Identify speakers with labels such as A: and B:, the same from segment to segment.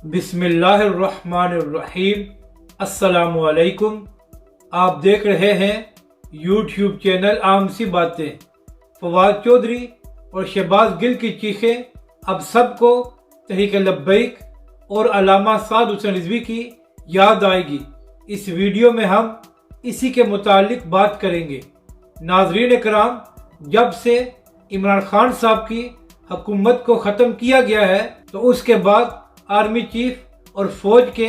A: बिस्मिल्लाहिर्रहमानिर्रहीम। अस्सलामुअलैकुम। आप देख रहे हैं यूट्यूब चैनल आम सी बातें। फवाद चौधरी और शहबाज गिल की चीखें अब सबको तहरीक लब्बैक और अल्लामा साद हुसैन रिजवी की याद आएगी। इस वीडियो में हम इसी के मुतालिक बात करेंगे। नाजरीन कराम, जब से इमरान खान साहब की हुकूमत को ख़त्म किया गया है तो उसके बाद आर्मी चीफ और फौज के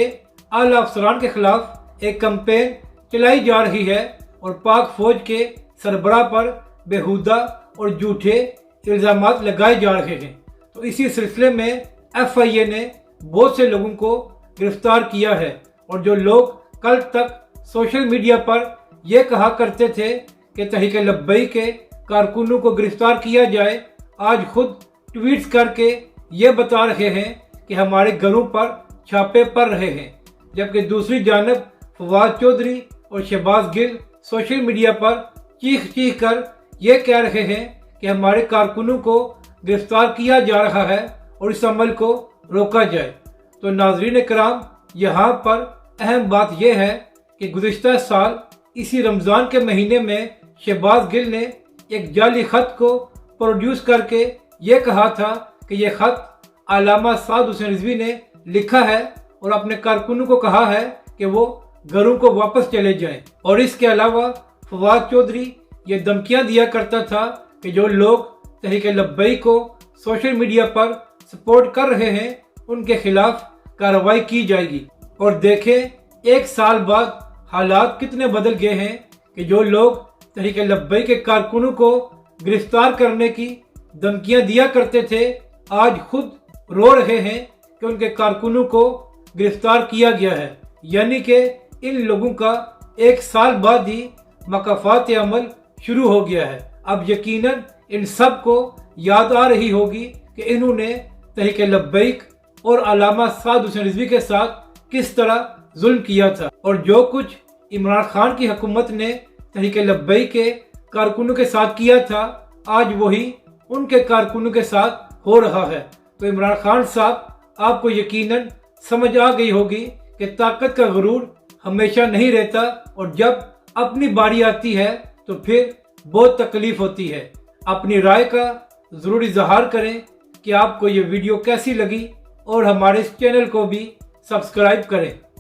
A: आला अफसरान के खिलाफ एक कैंपेन चलाई जा रही है और पाक फौज के सरबराह पर बेहुदा और झूठे इल्ज़ामात लगाए जा रहे हैं। तो इसी सिलसिले में FIA ने बहुत से लोगों को गिरफ्तार किया है और जो लोग कल तक सोशल मीडिया पर यह कहा करते थे कि तहरीक लब्बैक के कारकुनों को गिरफ्तार किया जाए, आज खुद ट्वीट्स करके ये बता रहे हैं कि हमारे घरों पर छापे पड़ रहे हैं। जबकि दूसरी जानब फवाद चौधरी और शहबाज गिल सोशल मीडिया पर चीख कर ये कह रहे हैं कि हमारे कारकुनों को गिरफ्तार किया जा रहा है और इस अमल को रोका जाए। तो नाजरीन कराम, यहाँ पर अहम बात यह है कि गुज़िश्ता साल इसी रमज़ान के महीने में शहबाज गिल ने एक जाली खत को प्रोड्यूस करके ये कहा था कि यह खत अल्लामा साद हुसैन रिजवी ने लिखा है और अपने कारकुनों को कहा है कि वो घरों को वापस चले जाएं। और इसके अलावा फवाद चौधरी ये धमकियां दिया करता था कि जो लोग तहरीक लब्बैक को सोशल मीडिया पर सपोर्ट कर रहे हैं उनके खिलाफ कार्रवाई की जाएगी। और देखें, एक साल बाद हालात कितने बदल गए हैं कि जो लोग तहरीक लब्बैक के कारकुनों को गिरफ्तार करने की धमकियां दिया करते थे, आज खुद रो रहे हैं कि उनके कारकुनों को गिरफ्तार किया गया है। यानी कि इन लोगों का एक साल बाद ही मकाफात अमल शुरू हो गया है। अब यकीनन इन सब को याद आ रही होगी कि इन्होंने तहरीक लब्बैक और अल्लामा साद हुसैन रिजवी के साथ किस तरह जुल्म किया था और जो कुछ इमरान खान की हुकूमत ने तहरीक लब्बैक के कारकुनों के साथ किया था, आज वही उनके कारकुनों के साथ हो रहा है। तो इमरान खान साहब, आपको यकीनन समझ आ गई होगी कि ताकत का गुरूर हमेशा नहीं रहता और जब अपनी बारी आती है तो फिर बहुत तकलीफ होती है। अपनी राय का ज़रूर इजहार करें कि आपको ये वीडियो कैसी लगी और हमारे इस चैनल को भी सब्सक्राइब करें।